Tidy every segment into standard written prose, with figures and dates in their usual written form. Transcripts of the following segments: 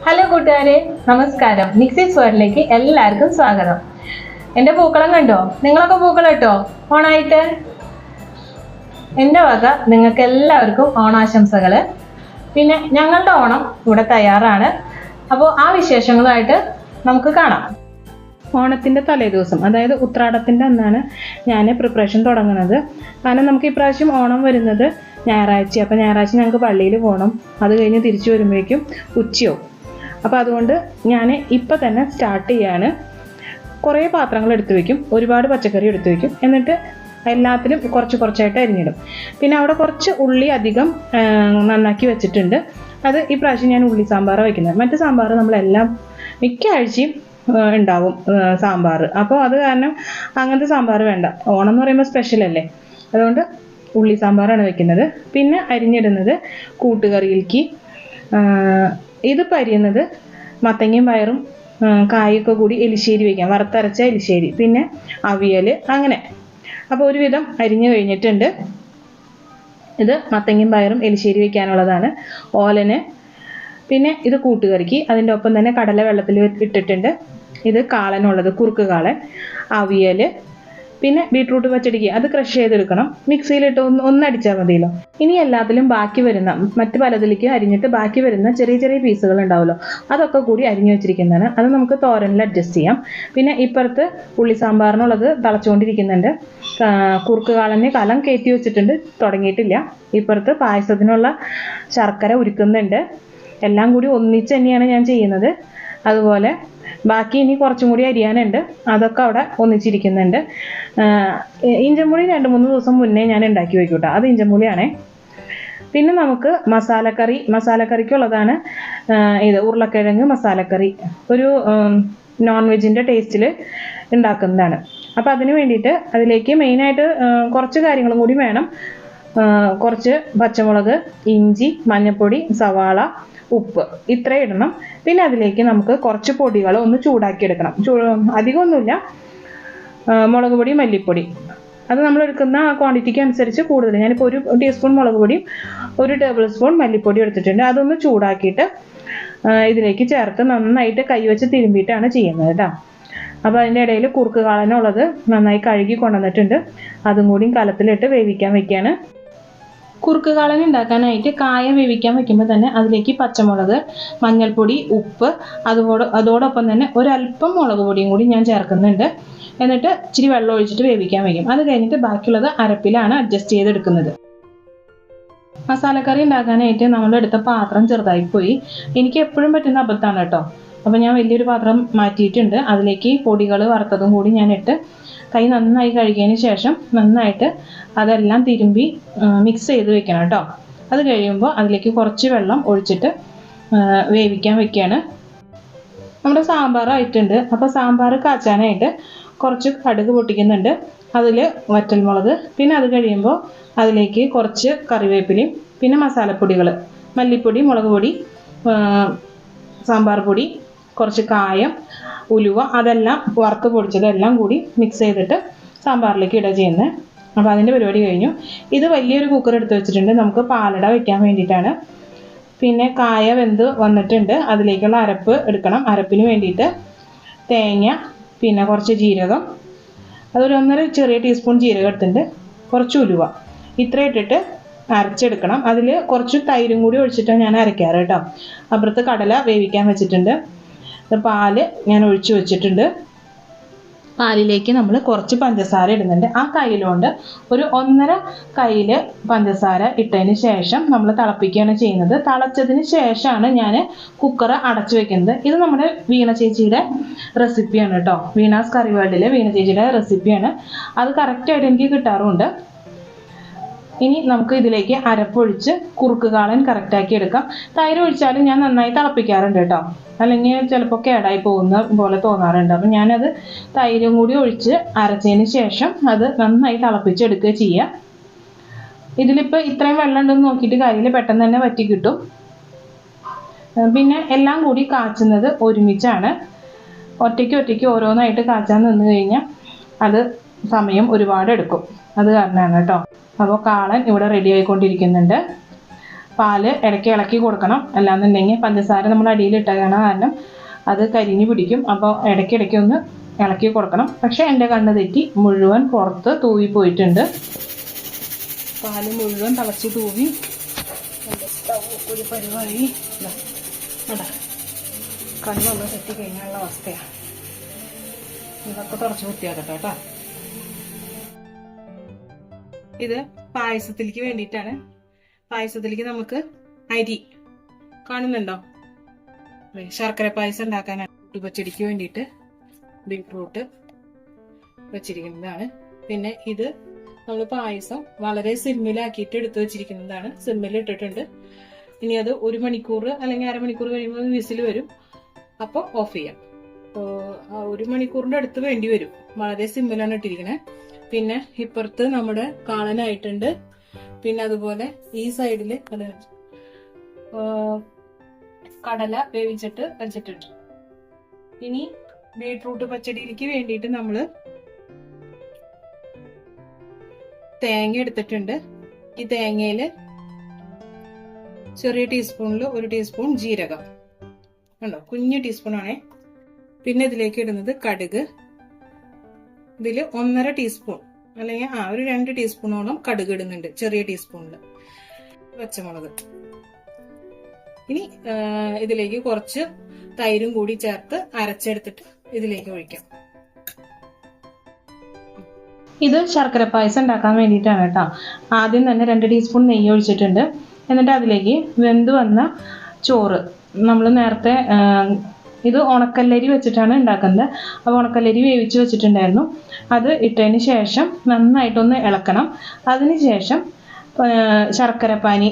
Hello കൂട്ടുകാരെ, നമസ്കാരം. നിക്സിസ് വേർഡിലേക്ക് എല്ലാവർക്കും സ്വാഗതം. എൻ്റെ പൂക്കളം കണ്ടോ? നിങ്ങളൊക്കെ പൂക്കളം ഇട്ടോ ഓണായിട്ട്? എൻ്റെ വക നിങ്ങൾക്ക് എല്ലാവർക്കും ഓണാശംസകൾ. പിന്നെ ഞങ്ങളുടെ ഓണം ഇവിടെ തയ്യാറാണ്. അപ്പോൾ ആ വിശേഷങ്ങളുമായിട്ട് നമുക്ക് കാണാം. ഓണത്തിൻ്റെ തലേദിവസം, അതായത് ഉത്രാടത്തിൻ്റെ അന്നാണ് ഞാൻ പ്രിപ്പറേഷൻ തുടങ്ങുന്നത്. കാരണം നമുക്ക് ഇപ്രാവശ്യം ഓണം വരുന്നത് ഞായറാഴ്ച. അപ്പോൾ ഞായറാഴ്ച ഞങ്ങൾക്ക് പള്ളിയിൽ പോകണം. അത് കഴിഞ്ഞ് തിരിച്ചു വരുമ്പോഴേക്കും ഉച്ചയാവും. അപ്പോൾ അതുകൊണ്ട് ഞാൻ ഇപ്പം തന്നെ സ്റ്റാർട്ട് ചെയ്യാണ്. കുറേ പാത്രങ്ങൾ എടുത്തു വയ്ക്കും, ഒരുപാട് പച്ചക്കറി എടുത്തു വയ്ക്കും. എന്നിട്ട് എല്ലാത്തിലും കുറച്ച് കുറച്ചായിട്ട് അരിഞ്ഞിടും. പിന്നെ അവിടെ കുറച്ച് ഉള്ളി അധികം നന്നാക്കി വെച്ചിട്ടുണ്ട്. അത് ഈ പ്രാവശ്യം ഞാൻ ഉള്ളി സാമ്പാർ വയ്ക്കുന്നത്. മറ്റ് സാമ്പാർ നമ്മളെല്ലാം മിക്ക ആഴ്ചയും ഉണ്ടാവും സാമ്പാർ. അപ്പോൾ അത് കാരണം അങ്ങനത്തെ സാമ്പാർ വേണ്ട. ഓണം എന്ന് പറയുമ്പോൾ സ്പെഷ്യൽ അല്ലേ, അതുകൊണ്ട് ഉള്ളി സാമ്പാറാണ് വെക്കുന്നത്. പിന്നെ അരിഞ്ഞിടുന്നത് കൂട്ടുകറിയിലേക്ക് ഇതിപ്പോൾ അരിയുന്നത് മത്തങ്ങയും പയറും കായൊക്കെ കൂടി എലിശ്ശേരി വയ്ക്കാം, വറുത്തരച്ച എലിശ്ശേരി, പിന്നെ അവിയൽ, അങ്ങനെ. അപ്പോൾ ഒരുവിധം അരിഞ്ഞു കഴിഞ്ഞിട്ടുണ്ട്. ഇത് മത്തങ്ങയും പയറും എലിശ്ശേരി വയ്ക്കാനുള്ളതാണ്. ഓലന്, പിന്നെ ഇത് കൂട്ടുകറിക്ക്. അതിൻ്റെ ഒപ്പം തന്നെ കടല വെള്ളത്തിൽ ഇട്ടിട്ടുണ്ട്. ഇത് കാളനുള്ളത്, കുറുക്ക് കാളൻ. അവിയൽ, പിന്നെ ബീട്രൂട്ട് പച്ചടിക്ക് അത് ക്രഷ് ചെയ്തെടുക്കണം. മിക്സിയിലിട്ട് ഒന്നടിച്ചാൽ മതിയല്ലോ. ഇനി എല്ലാത്തിലും ബാക്കി വരുന്ന മറ്റ് പലതിലേക്ക് അരിഞ്ഞിട്ട് ബാക്കി വരുന്ന ചെറിയ ചെറിയ പീസുകൾ ഉണ്ടാവുമല്ലോ, അതൊക്കെ കൂടി അരിഞ്ഞു വെച്ചിരിക്കുന്നതാണ്. അത് നമുക്ക് തോരനിൽ അഡ്ജസ്റ്റ് ചെയ്യാം. പിന്നെ ഇപ്പുറത്ത് ഉള്ളി സാമ്പാറിനുള്ളത് തിളച്ചുകൊണ്ടിരിക്കുന്നുണ്ട്. കുറുക്ക് കാളന് കലം കയറ്റി വെച്ചിട്ടുണ്ട്, തുടങ്ങിയിട്ടില്ല. ഇപ്പുറത്ത് പായസത്തിനുള്ള ശർക്കര ഉരുക്കുന്നുണ്ട്. എല്ലാം കൂടി ഒന്നിച്ച് തന്നെയാണ് ഞാൻ ചെയ്യുന്നത്. അതുപോലെ ബാക്കി ഇനി കുറച്ചും കൂടി അരിയാനുണ്ട്, അതൊക്കെ അവിടെ ഒന്നിച്ചിരിക്കുന്നുണ്ട്. ഇഞ്ചമ്പുളി 2-3 ദിവസം മുന്നേ ഞാൻ ഉണ്ടാക്കി വയ്ക്കും കേട്ടോ, അത് ഇഞ്ചമ്പുളിയാണേ. പിന്നെ നമുക്ക് മസാലക്കറിക്കുള്ളതാണ് ഇത് ഉരുളക്കിഴങ്ങ് മസാലക്കറി. ഒരു നോൺ വെജിൻ്റെ ടേസ്റ്റിൽ ഉണ്ടാക്കുന്നതാണ്. അപ്പോൾ അതിന് വേണ്ടിയിട്ട് അതിലേക്ക് മെയിനായിട്ട് കുറച്ച് കാര്യങ്ങളും കൂടി വേണം. കുറച്ച് പച്ചമുളക്, ഇഞ്ചി, മഞ്ഞൾപ്പൊടി, സവാള, ഉപ്പ്, ഇത്ര ഇടണം. പിന്നെ അതിലേക്ക് നമുക്ക് കുറച്ച് പൊടികൾ ഒന്ന് ചൂടാക്കി എടുക്കണം. അധികമൊന്നുമില്ല. മുളക് പൊടി, മല്ലിപ്പൊടി, അത് നമ്മൾ എടുക്കുന്ന ക്വാണ്ടിറ്റിക്ക് അനുസരിച്ച് കൂടുതൽ. ഞാനിപ്പോൾ 1 ടീസ്പൂൺ മുളക് പൊടിയും 1 ടേബിൾ സ്പൂൺ മല്ലിപ്പൊടി എടുത്തിട്ടുണ്ട്. അതൊന്ന് ചൂടാക്കിയിട്ട് ഇതിലേക്ക് ചേർത്ത് നന്നായിട്ട് കൈവച്ച് തിരുമ്പിയിട്ടാണ് ചെയ്യുന്നത് കേട്ടോ. അപ്പോൾ അതിൻ്റെ ഇടയിൽ കുറുക്ക് കാളനുള്ളത് നന്നായി കഴുകി കൊണ്ടുവന്നിട്ടുണ്ട്. അതും കൂടി കലത്തിലിട്ട് വേവിക്കാൻ വയ്ക്കുകയാണ്. കുറുക്ക് കാളൻ ഉണ്ടാക്കാനായിട്ട് കായ വേവിക്കാൻ വെക്കുമ്പോൾ തന്നെ അതിലേക്ക് പച്ചമുളക്, മഞ്ഞൾപ്പൊടി, ഉപ്പ്, അതോടൊപ്പം തന്നെ ഒരല്പം മുളക് പൊടിയും കൂടി ഞാൻ ചേർക്കുന്നുണ്ട്. എന്നിട്ട് ഇച്ചിരി വെള്ളം ഒഴിച്ചിട്ട് വേവിക്കാൻ വയ്ക്കും. അത് കഴിഞ്ഞിട്ട് ബാക്കിയുള്ളത് അരപ്പിലാണ് അഡ്ജസ്റ്റ് ചെയ്തെടുക്കുന്നത്. മസാലക്കറി ഉണ്ടാക്കാനായിട്ട് നമ്മളെടുത്ത പാത്രം ചെറുതായിപ്പോയി. എനിക്ക് എപ്പോഴും പറ്റുന്ന അബദ്ധമാണ് കേട്ടോ. അപ്പോൾ ഞാൻ വലിയൊരു പാത്രം മാറ്റിയിട്ടുണ്ട്. അതിലേക്ക് പൊടികൾ വറുത്തതും കൂടി ഞാൻ ഇട്ട് കൈ നന്നായി കഴുകിയതിന് ശേഷം നന്നായിട്ട് അതെല്ലാം തിരുമ്പി മിക്സ് ചെയ്ത് വെക്കണം കേട്ടോ. അത് കഴിയുമ്പോൾ അതിലേക്ക് കുറച്ച് വെള്ളം ഒഴിച്ചിട്ട് വേവിക്കാൻ വെക്കുകയാണ്. നമ്മുടെ സാമ്പാർ ആയിട്ടുണ്ട്. അപ്പോൾ സാമ്പാർ കാച്ചാനായിട്ട് കുറച്ച് കടുക് പൊട്ടിക്കുന്നുണ്ട്. അതിൽ വറ്റൽമുളക്, പിന്നെ അത് കഴിയുമ്പോൾ അതിലേക്ക് കുറച്ച് കറിവേപ്പിലയും, പിന്നെ മസാലപ്പൊടികൾ, മല്ലിപ്പൊടി, മുളക് പൊടി, സാമ്പാർ പൊടി, കുറച്ച് കായം, ഉലുവ, അതെല്ലാം വറുത്ത് പൊടിച്ചതെല്ലാം കൂടി മിക്സ് ചെയ്തിട്ട് സാമ്പാറിലേക്ക് ഇടുക ചെയ്യുന്നത്. അപ്പോൾ അതിൻ്റെ പരിപാടി കഴിഞ്ഞു. ഇത് വലിയൊരു കുക്കർ എടുത്ത് വെച്ചിട്ടുണ്ട്, നമുക്ക് പാലട വെക്കാൻ വേണ്ടിയിട്ടാണ്. പിന്നെ കായ വെന്ത് വന്നിട്ടുണ്ട്. അതിലേക്കുള്ള അരപ്പ് എടുക്കണം. അരപ്പിന് വേണ്ടിയിട്ട് തേങ്ങ, പിന്നെ കുറച്ച് ജീരകം, അതൊരു 1.5 ചെറിയ ടീസ്പൂൺ ജീരകം എടുത്തിട്ടുണ്ട്, കുറച്ച് ഉലുവ, ഇത്ര ഇട്ടിട്ട് അരച്ചെടുക്കണം. അതിൽ കുറച്ച് തൈരും കൂടി ഒഴിച്ചിട്ടാണ് ഞാൻ അരയ്ക്കാറ് കേട്ടോ. അപ്പുറത്ത് കടല വേവിക്കാൻ വെച്ചിട്ടുണ്ട്. പാല് ഞാൻ ഒഴിച്ചു വെച്ചിട്ടുണ്ട്. പാലിലേക്ക് നമ്മൾ കുറച്ച് പഞ്ചസാര ഇടുന്നുണ്ട്. ആ കയ്യിലുകൊണ്ട് ഒരു 1.5 കയ്യിൽ പഞ്ചസാര ഇട്ടതിന് ശേഷം നമ്മൾ തിളപ്പിക്കുകയാണ് ചെയ്യുന്നത്. തിളച്ചതിന് ശേഷമാണ് ഞാൻ കുക്കർ അടച്ചു വെക്കുന്നത്. ഇത് നമ്മുടെ വീണ ചേച്ചിയുടെ റെസിപ്പിയാണ് കേട്ടോ. വീണാസ് കറി വേൾഡിലെ വീണ ചേച്ചിയുടെ റെസിപ്പിയാണ്. അത് കറക്റ്റായിട്ട് എനിക്ക് കിട്ടാറുമുണ്ട്. ഇനി നമുക്ക് ഇതിലേക്ക് അരപ്പൊഴിച്ച് കുറുക്ക് കാളൻ കറക്റ്റാക്കി എടുക്കാം. തൈര് ഒഴിച്ചാലും ഞാൻ നന്നായി തിളപ്പിക്കാറുണ്ട് കേട്ടോ, അല്ലെങ്കിൽ ചിലപ്പോൾ കേടായി പോകുന്ന പോലെ തോന്നാറുണ്ട്. അപ്പം ഞാനത് തൈരും കൂടി ഒഴിച്ച് അരച്ചതിന് ശേഷം അത് നന്നായി തിളപ്പിച്ചെടുക്കുക ചെയ്യുക. ഇതിലിപ്പോൾ ഇത്രയും വെള്ളം ഉണ്ടെന്ന് നോക്കിയിട്ട് കാര്യമില്ല, പെട്ടെന്ന് തന്നെ വറ്റി കിട്ടും. പിന്നെ എല്ലാം കൂടി കാച്ചുന്നത് ഒരുമിച്ചാണ്. ഒറ്റയ്ക്ക് ഓരോന്നായിട്ട് കാച്ചാൻ നിന്ന് കഴിഞ്ഞാൽ അത് സമയം ഒരുപാട് എടുക്കും. അത് കാരണമാണ് കേട്ടോ. അപ്പോൾ കാളൻ ഇവിടെ റെഡി ആയിക്കൊണ്ടിരിക്കുന്നുണ്ട്. പാല് ഇടയ്ക്ക് ഇളക്കി കൊടുക്കണം. അല്ലാന്നുണ്ടെങ്കിൽ പഞ്ചസാര നമ്മൾ അടിയിലിട്ടതാണ് കാരണം അത് കരിഞ്ഞു പിടിക്കും. അപ്പോൾ ഇടയ്ക്കിടയ്ക്ക് ഒന്ന് ഇളക്കി കൊടുക്കണം. പക്ഷെ എൻ്റെ കണ്ണ് തെറ്റി മുഴുവൻ പുറത്ത് തൂവി പോയിട്ടുണ്ട്. പാല് മുഴുവൻ തിളച്ച് തൂവി സ്റ്റൗ ഒരു പരിവായി അതാ കണ്ണൊന്ന് തെറ്റി കഴിഞ്ഞുള്ള അവസ്ഥയാണ്. ഇതൊക്കെ തുറച്ച് വൃത്തിയാക്കട്ടെ കേട്ടോ. ഇത് പായസത്തിലേക്ക് വേണ്ടിയിട്ടാണ്. പായസത്തിലേക്ക് നമുക്ക് അരി കാണുന്നുണ്ടോ? ശർക്കര പായസം ഉണ്ടാക്കാനാണ് പച്ചടിക്ക് വേണ്ടിയിട്ട് ബീട്രൂട്ട് വെച്ചിരിക്കുന്നതാണ്. പിന്നെ ഇത് നമ്മൾ പായസം വളരെ സിമ്മിലാക്കിയിട്ട് എടുത്തു വെച്ചിരിക്കുന്നതാണ്. സിമ്മിൽ ഇട്ടിട്ടുണ്ട്. ഇനി അത് 1 മണിക്കൂർ അല്ലെങ്കിൽ അരമണിക്കൂർ കഴിയുമ്പോൾ വിസിൽ വരും. അപ്പോൾ ഓഫ് ചെയ്യാം. 1 മണിക്കൂറിന്റെ അടുത്ത് വേണ്ടി വരും. വളരെ സിമ്മിലാണ് ഇട്ടിരിക്കണേ. പിന്നെ ഇപ്പുറത്ത് നമ്മുടെ കാളനായിട്ടുണ്ട്. പിന്നെ അതുപോലെ ഈ സൈഡില് കടല വേവിച്ചിട്ട് വെച്ചിട്ടുണ്ട്. ഇനി ബീട്രൂട്ട് പച്ചടിയിലേക്ക് വേണ്ടിയിട്ട് നമ്മള് തേങ്ങ എടുത്തിട്ടുണ്ട്. ഈ തേങ്ങയില് ചെറിയ ടീസ്പൂണിൽ 1 ടീസ്പൂൺ ജീരകം കണ്ടോ, കുഞ്ഞു ടീസ്പൂണാണേ. പിന്നെ ഇതിലേക്ക് ഇടുന്നത് കടുക്. ഇതിൽ 1.5 ടീസ്പൂൺ അല്ലെങ്കിൽ ഒരു 2 ടീസ്പൂണോളം കടുക് ഇടുന്നുണ്ട് ചെറിയ ടീസ്പൂണില്. പച്ചമുളക്. ഇനി ഇതിലേക്ക് കുറച്ച് തൈരും കൂടി ചേർത്ത് അരച്ചെടുത്തിട്ട് ഇതിലേക്ക് ഒഴിക്കാം. ഇത് ശർക്കര പായസം ഉണ്ടാക്കാൻ വേണ്ടിയിട്ടാണ് കേട്ടോ. ആദ്യം തന്നെ 2 ടീസ്പൂൺ നെയ്യ് ഒഴിച്ചിട്ടുണ്ട്. എന്നിട്ട് അതിലേക്ക് വെന്ത് വന്ന ചോറ് നമ്മൾ നേരത്തെ ഇത് ഉണക്കല്ലരി വെച്ചിട്ടാണ് ഉണ്ടാക്കുന്നത്. അപ്പോൾ ഉണക്കല്ലരി വേവിച്ച് വെച്ചിട്ടുണ്ടായിരുന്നു. അത് ഇട്ടതിന് ശേഷം നന്നായിട്ടൊന്ന് ഇളക്കണം. അതിന് ശേഷം ശർക്കരപ്പാനി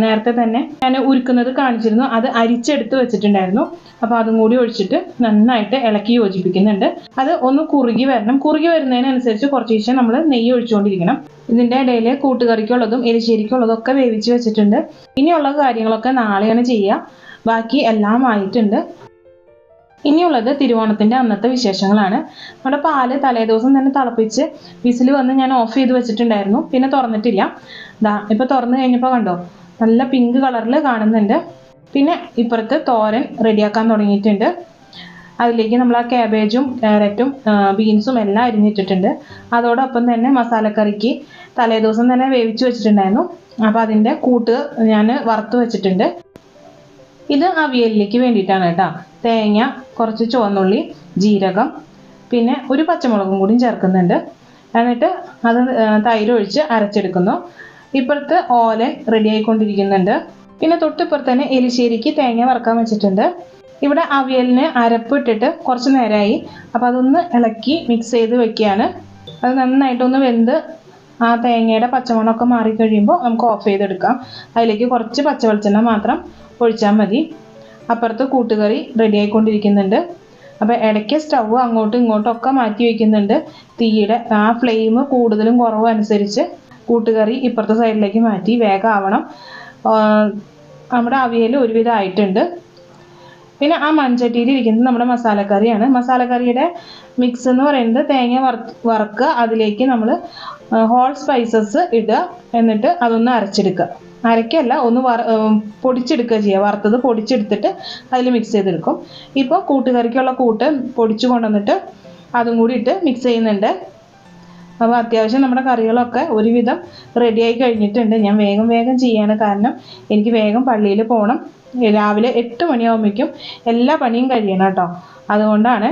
നേരത്തെ തന്നെ ഞാൻ ഉരുക്കുന്നത് കാണിച്ചിരുന്നു. അത് അരിച്ചെടുത്ത് വെച്ചിട്ടുണ്ടായിരുന്നു. അപ്പോൾ അതും കൂടി ഒഴിച്ചിട്ട് നന്നായിട്ട് ഇളക്കി യോജിപ്പിക്കുന്നുണ്ട്. അത് ഒന്ന് കുറുകി വരണം. കുറുകി വരുന്നതിനനുസരിച്ച് കുറച്ച് ദിവസം നമ്മൾ നെയ്യ് ഒഴിച്ചുകൊണ്ടിരിക്കണം. ഇതിൻ്റെ ഇടയിൽ കൂട്ടുകറിക്കുള്ളതും എരിശ്ശേരിക്കുള്ളതും ഒക്കെ വേവിച്ച് വെച്ചിട്ടുണ്ട്. ഇനിയുള്ള കാര്യങ്ങളൊക്കെ നാളെയാണ് ചെയ്യുക. ബാക്കി എല്ലാം ആയിട്ടുണ്ട്. ഇനിയുള്ളത് തിരുവോണത്തിൻ്റെ അന്നത്തെ വിശേഷങ്ങളാണ്. നമ്മുടെ പാല് തലേദിവസം തന്നെ തിളപ്പിച്ച് വിസിൽ വന്ന് ഞാൻ ഓഫ് ചെയ്ത് വെച്ചിട്ടുണ്ടായിരുന്നു. പിന്നെ തുറന്നിട്ടില്ല. ഇപ്പൊ തുറന്നു കഴിഞ്ഞപ്പോൾ കണ്ടോ, നല്ല പിങ്ക് കളറിൽ കാണുന്നുണ്ട്. പിന്നെ ഇപ്പുറത്ത് തോരൻ റെഡിയാക്കാൻ തുടങ്ങിയിട്ടുണ്ട്. അതിലേക്ക് നമ്മൾ ആ ക്യാബേജും ക്യാരറ്റും ബീൻസും എല്ലാം അരിഞ്ഞിട്ടിട്ടുണ്ട്. അതോടൊപ്പം തന്നെ മസാലക്കറിക്ക് തലേദിവസം തന്നെ വേവിച്ച് വെച്ചിട്ടുണ്ടായിരുന്നു. അപ്പോൾ അതിൻ്റെ കൂട്ട് ഞാൻ വറുത്ത് വെച്ചിട്ടുണ്ട്. ഇത് അവിയലിലേക്ക് വേണ്ടിയിട്ടാണ് കേട്ടോ. തേങ്ങ, കുറച്ച് ചുവന്നുള്ളി, ജീരകം, പിന്നെ ഒരു പച്ചമുളകും കൂടി ചേർക്കുന്നുണ്ട്. എന്നിട്ട് അത് തൈര് ഒഴിച്ച് അരച്ചെടുക്കുന്നു. ഇപ്പുറത്ത് ഓലൻ റെഡി ആയിക്കൊണ്ടിരിക്കുന്നുണ്ട്. പിന്നെ തൊട്ടിപ്പുറത്ത് തന്നെ എലിശ്ശേരിക്ക് തേങ്ങ വറുക്കാൻ വെച്ചിട്ടുണ്ട്. ഇവിടെ അവിയലിന് അരപ്പ് ഇട്ടിട്ട് കുറച്ച് നേരമായി. അപ്പോൾ അതൊന്ന് ഇളക്കി മിക്സ് ചെയ്ത് വെക്കുകയാണ്. അത് നന്നായിട്ടൊന്ന് വെന്ത് ആ തേങ്ങയുടെ പച്ചമണമൊക്കെ മാറിക്കഴിയുമ്പോൾ നമുക്ക് ഓഫ് ചെയ്തെടുക്കാം. അതിലേക്ക് കുറച്ച് പച്ചവെളിച്ചെണ്ണ മാത്രം ഒഴിച്ചാൽ മതി. അപ്പുറത്ത് കൂട്ടുകറി റെഡി ആയിക്കൊണ്ടിരിക്കുന്നുണ്ട്. അപ്പോൾ ഇടയ്ക്ക് സ്റ്റൗ അങ്ങോട്ടും ഇങ്ങോട്ടും ഒക്കെ മാറ്റി വയ്ക്കുന്നുണ്ട്. തീയുടെ ആ ഫ്ലെയിം കൂടുതലും കുറവും അനുസരിച്ച് കൂട്ടുകറി ഇപ്പുറത്തെ സൈഡിലേക്ക് മാറ്റി വേഗം ആവണം. നമ്മുടെ അവിയൽ ഒരുവിധം ആയിട്ടുണ്ട്. പിന്നെ ആ മൺചട്ടിയിൽ ഇരിക്കുന്നത് നമ്മുടെ മസാലക്കറിയാണ്. മസാലക്കറിയുടെ മിക്സ് എന്ന് പറയുന്നത് തേങ്ങ വറുക്കുക, അതിലേക്ക് നമ്മൾ ഹോൾ സ്പൈസസ് ഇടുക, എന്നിട്ട് അതൊന്ന് അരച്ചെടുക്കുക. അരയ്ക്കല്ല, ഒന്ന് പൊടിച്ചെടുക്കുക ചെയ്യുക. വറുത്തത് പൊടിച്ചെടുത്തിട്ട് അതിൽ മിക്സ് ചെയ്തെടുക്കും. ഇപ്പോൾ കൂട്ടുകറിക്കുള്ള കൂട്ട് പൊടിച്ചു കൊണ്ടുവന്നിട്ട് അതും കൂടി ഇട്ട് മിക്സ് ചെയ്യുന്നുണ്ട്. അപ്പോൾ അത്യാവശ്യം നമ്മുടെ കറികളൊക്കെ ഒരുവിധം റെഡിയായി കഴിഞ്ഞിട്ടുണ്ട്. ഞാൻ വേഗം ചെയ്യാണ്, കാരണം എനിക്ക് വേഗം പള്ളിയിൽ പോകണം. രാവിലെ 8 മണിയാകുമ്പോഴേക്കും എല്ലാ പണിയും കഴിയണം കേട്ടോ. അതുകൊണ്ടാണ്.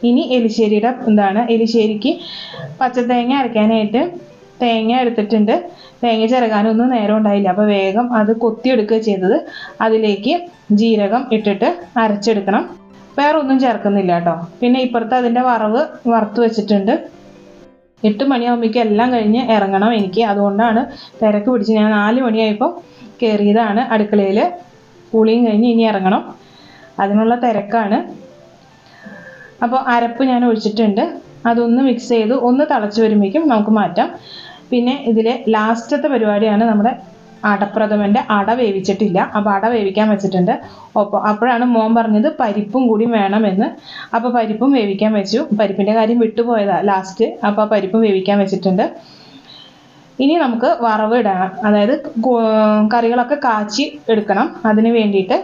ഇനി എലിശ്ശേരിക്ക് പച്ചത്തേങ്ങ അരയ്ക്കാനായിട്ട് തേങ്ങ എടുത്തിട്ടുണ്ട്. തേങ്ങ ചിരകാനൊന്നും നേരം ഉണ്ടായില്ല. അപ്പോൾ വേഗം അത് കൊത്തിയെടുക്കുക ചെയ്തത്. അതിലേക്ക് ജീരകം ഇട്ടിട്ട് അരച്ചെടുക്കണം. വേറെ ഒന്നും ചേർക്കുന്നില്ല കേട്ടോ. പിന്നെ ഇപ്പുറത്ത് അതിൻ്റെ വറുത്ത് വെച്ചിട്ടുണ്ട്. 8 മണിയാകുമ്പോഴേക്കും എല്ലാം കഴിഞ്ഞ് ഇറങ്ങണം എനിക്ക്. അതുകൊണ്ടാണ് തിരക്ക് പിടിച്ച് ഞാൻ 4 മണിയായപ്പോൾ കയറിയതാണ് അടുക്കളയിൽ. കുളിയും കഴിഞ്ഞ് ഇനി ഇറങ്ങണം. അതിനുള്ള തിരക്കാണ്. അപ്പോൾ അരപ്പ് ഞാൻ ഒഴിച്ചിട്ടുണ്ട്. അതൊന്ന് മിക്സ് ചെയ്ത് ഒന്ന് തിളച്ച് വരുമ്പോഴേക്കും നമുക്ക് മാറ്റാം. പിന്നെ ഇതിലെ ലാസ്റ്റത്തെ പരിപാടിയാണ് നമ്മുടെ അടപ്രഥമൻ്റെ അട വേവിച്ചിട്ടില്ല. അപ്പോൾ അട വേവിക്കാൻ വെച്ചിട്ടുണ്ട്. അപ്പോഴാണ് മോൻ പറഞ്ഞത് പരിപ്പും കൂടി വേണമെന്ന്. അപ്പോൾ പരിപ്പും വേവിക്കാൻ വെച്ചു. പരിപ്പിൻ്റെ കാര്യം വിട്ടുപോയതാണ് ലാസ്റ്റ്. അപ്പോൾ പരിപ്പും വേവിക്കാൻ വെച്ചിട്ടുണ്ട്. ഇനി നമുക്ക് വറവ് ഇടണം, അതായത് കറികളൊക്കെ കാച്ചി എടുക്കണം. അതിന് വേണ്ടിയിട്ട്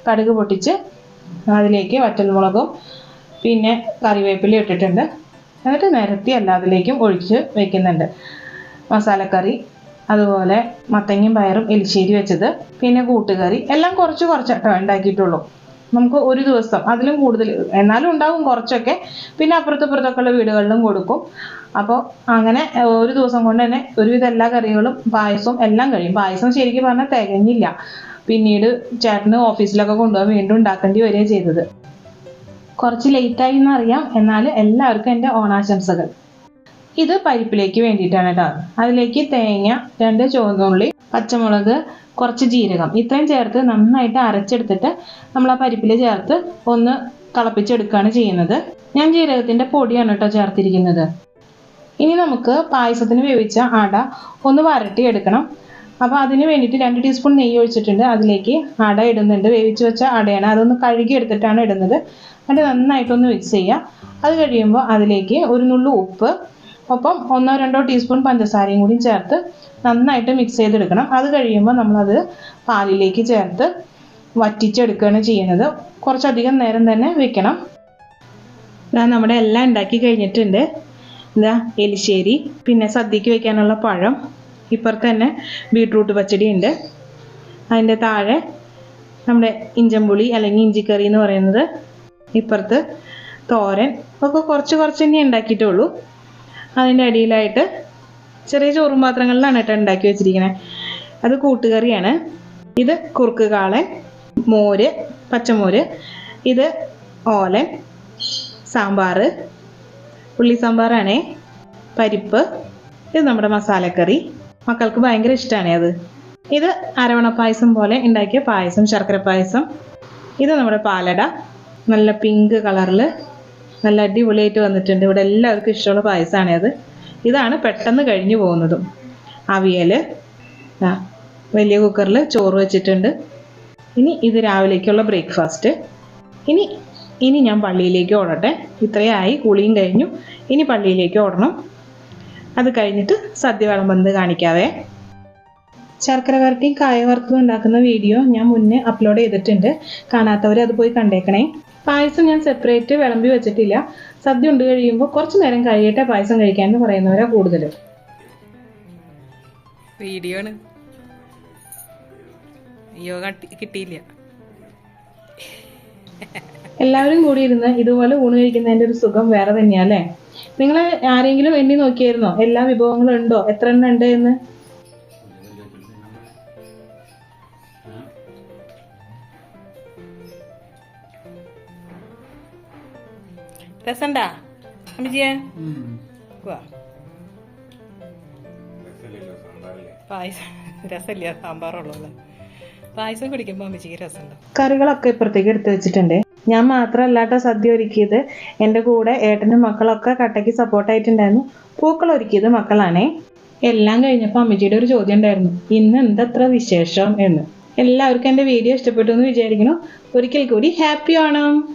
കടുക് പൊട്ടിച്ച് അതിലേക്ക് വറ്റൽമുളകും പിന്നെ കറിവേപ്പില ഇട്ടിട്ടുണ്ട്. എന്നിട്ട് നിരത്തി എല്ലാത്തിലേക്കും ഒഴിച്ച് വെക്കുന്നുണ്ട്. മസാലക്കറി, അതുപോലെ മത്തങ്ങയും പയറും എലിശ്ശേരി വെച്ചത്, പിന്നെ കൂട്ടുകറി, എല്ലാം കുറച്ച് കുറച്ചാട്ടോ ഉണ്ടാക്കിയിട്ടുള്ളൂ. നമുക്ക് ഒരു ദിവസം അതിലും കൂടുതൽ എന്നാലും ഉണ്ടാവും കുറച്ചൊക്കെ. പിന്നെ അപ്പുറത്തപ്പുറത്തൊക്കെ ഉള്ള വീടുകളിലും കൊടുക്കും. അപ്പോൾ അങ്ങനെ ഒരു ദിവസം കൊണ്ട് തന്നെ ഒരുവിധം എല്ലാ കറികളും പായസവും എല്ലാം കഴിയും. പായസം ശരിക്കും പറഞ്ഞാൽ തികഞ്ഞില്ല. പിന്നീട് ചേട്ടന് ഓഫീസിലൊക്കെ കൊണ്ടുപോകാൻ വീണ്ടും ഉണ്ടാക്കേണ്ടി വരികയാണ് ചെയ്തത്. കുറച്ച് ലേറ്റായി എന്നറിയാം, എന്നാൽ എല്ലാവർക്കും എൻ്റെ ഓണാശംസകൾ. ഇത് പരിപ്പിലേക്ക് വേണ്ടിയിട്ടാണ് കേട്ടോ. അതിലേക്ക് തേങ്ങ, 2 ചുവന്നുള്ളി, പച്ചമുളക്, കുറച്ച് ജീരകം, ഇത്രയും ചേർത്ത് നന്നായിട്ട് അരച്ചെടുത്തിട്ട് നമ്മൾ ആ പരിപ്പിൽ ചേർത്ത് ഒന്ന് തിളപ്പിച്ചെടുക്കുകയാണ് ചെയ്യുന്നത്. ഞാൻ ജീരകത്തിൻ്റെ പൊടിയാണ് കേട്ടോ ചേർത്തിരിക്കുന്നത്. ഇനി നമുക്ക് പായസത്തിന് വേവിച്ച അട ഒന്ന് വരട്ടി എടുക്കണം. അപ്പോൾ അതിന് വേണ്ടിയിട്ട് 2 ടീസ്പൂൺ നെയ്യ് ഒഴിച്ചിട്ടുണ്ട്. അതിലേക്ക് അട ഇടുന്നുണ്ട്. വേവിച്ച് വെച്ച അടയാണ്, അതൊന്ന് കഴുകി എടുത്തിട്ടാണ് ഇടുന്നത്. എന്നിട്ട് നന്നായിട്ടൊന്ന് മിക്സ് ചെയ്യുക. അത് കഴിയുമ്പോൾ അതിലേക്ക് ഒരു നുള്ളു ഉപ്പ്, ഒപ്പം 1-2 ടീസ്പൂൺ പഞ്ചസാരയും കൂടി ചേർത്ത് നന്നായിട്ട് മിക്സ് ചെയ്തെടുക്കണം. അത് കഴിയുമ്പോൾ നമ്മളത് പാലിലേക്ക് ചേർത്ത് വറ്റിച്ചെടുക്കുകയാണ് ചെയ്യുന്നത്. കുറച്ചധികം നേരം തന്നെ വെക്കണം. നമ്മുടെ എല്ലാം ഉണ്ടാക്കി കഴിഞ്ഞിട്ടുണ്ട്. എലിശ്ശേരി, പിന്നെ സദ്യക്ക് വെക്കാനുള്ള പഴം, ഇപ്പുറത്ത് തന്നെ ബീട്രൂട്ട് പച്ചടി ഉണ്ട്. അതിൻ്റെ താഴെ നമ്മുടെ ഇഞ്ചമ്പുളി അല്ലെങ്കിൽ ഇഞ്ചിക്കറി എന്ന് പറയുന്നത്, ഇപ്പുറത്ത് തോരൻ, ഒക്കെ കുറച്ച് തന്നെ ഉണ്ടാക്കിയിട്ടുള്ളൂ. അതിൻ്റെ അടിയിലായിട്ട് ചെറിയ ചോറും പാത്രങ്ങളിലാണ് കേട്ടോ ഉണ്ടാക്കി വെച്ചിരിക്കുന്നത്. അത് കൂട്ടുകറിയാണ്. ഇത് കുറുക്ക് കാളൻ, മോര്, പച്ചമോര്, ഇത് ഓലൻ, സാമ്പാർ, ഉള്ളി സാമ്പാറാണേ, പരിപ്പ്, ഇത് നമ്മുടെ മസാലക്കറി. മക്കൾക്ക് ഭയങ്കര ഇഷ്ടമാണ് അത്. ഇത് അരവണ പായസം പോലെ ഉണ്ടാക്കിയ പായസം, ശർക്കര പായസം. ഇത് നമ്മുടെ പാലട, നല്ല പിങ്ക് കളറിൽ നല്ല അടിപൊളിയായിട്ട് വന്നിട്ടുണ്ട്. ഇവിടെ എല്ലാവർക്കും ഇഷ്ടമുള്ള പായസമാണ് അത്. ഇതാണ് പെട്ടെന്ന് കഴിഞ്ഞു പോകുന്നതും. അവിയൽ, വലിയ കുക്കറിൽ ചോറ് വെച്ചിട്ടുണ്ട്. ഇനി ഇത് രാവിലേക്കുള്ള ബ്രേക്ക്ഫാസ്റ്റ്. ഇനി ഞാൻ പള്ളിയിലേക്ക് ഓടട്ടെ. ഇത്രയായി, കുളിയും കഴിഞ്ഞു. ഇനി പള്ളിയിലേക്ക് ഓടണം. അത് കഴിഞ്ഞിട്ട് സദ്യ വിളമ്പുന്നത് കാണിക്കാവേ. ശർക്കര വരട്ടിയും കായ വറുത്തതും ഉണ്ടാക്കുന്ന വീഡിയോ ഞാൻ മുന്നേ അപ്ലോഡ് ചെയ്തിട്ടുണ്ട്. കാണാത്തവർ അത് പോയി കണ്ടേക്കണേ. പായസം ഞാൻ സെപ്പറേറ്റ് വിളമ്പി വെച്ചിട്ടില്ല. സദ്യ ഉണ്ട് കഴിയുമ്പോൾ കുറച്ച് നേരം കഴിയട്ടെ പായസം കഴിക്കാമെന്ന് പറയുന്നവരാ കൂടുതൽ. വീഡിയോ ആണ്, അയ്യോ കിട്ടിയില്ല. എല്ലാവരും കൂടി ഇരുന്ന് ഇതുപോലെ ഊണ് കഴിക്കുന്നതിൻ്റെ ഒരു സുഖം വേറെ തന്നെയല്ലേ. നിങ്ങൾ ആരെങ്കിലും എണ്ണി നോക്കിയായിരുന്നോ എല്ലാ വിഭവങ്ങളും ഉണ്ടോ, എത്ര എണ്ണം ഉണ്ട് എന്ന്? രസണ്ടാ അമ്മച്ചിയെ? പായസം രസമില്ല, സാമ്പാറുള്ളൂ. പായസം കുടിക്കുമ്പോൾ അമ്മച്ചിക്ക് രസമുണ്ടോ? കറികളൊക്കെ ഇപ്പുറത്തേക്ക് എടുത്ത് വെച്ചിട്ടുണ്ട്. ഞാൻ മാത്രമല്ല കേട്ടോ സദ്യ ഒരുക്കിയത്. എൻ്റെ കൂടെ ഏട്ടനും മക്കളൊക്കെ കട്ടയ്ക്ക് സപ്പോർട്ടായിട്ടുണ്ടായിരുന്നു. പൂക്കൾ ഒരുക്കിയത് മക്കളാണേ. എല്ലാം കഴിഞ്ഞപ്പോൾ അമ്മച്ചിയുടെ ഒരു ചോദ്യം ഉണ്ടായിരുന്നു, ഇന്ന് എന്തത്ര വിശേഷം എന്ന്. എല്ലാവർക്കും എൻ്റെ വീഡിയോ ഇഷ്ടപ്പെട്ടു എന്ന് വിചാരിക്കണം. ഒരിക്കൽ കൂടി ഹാപ്പി ഓണം.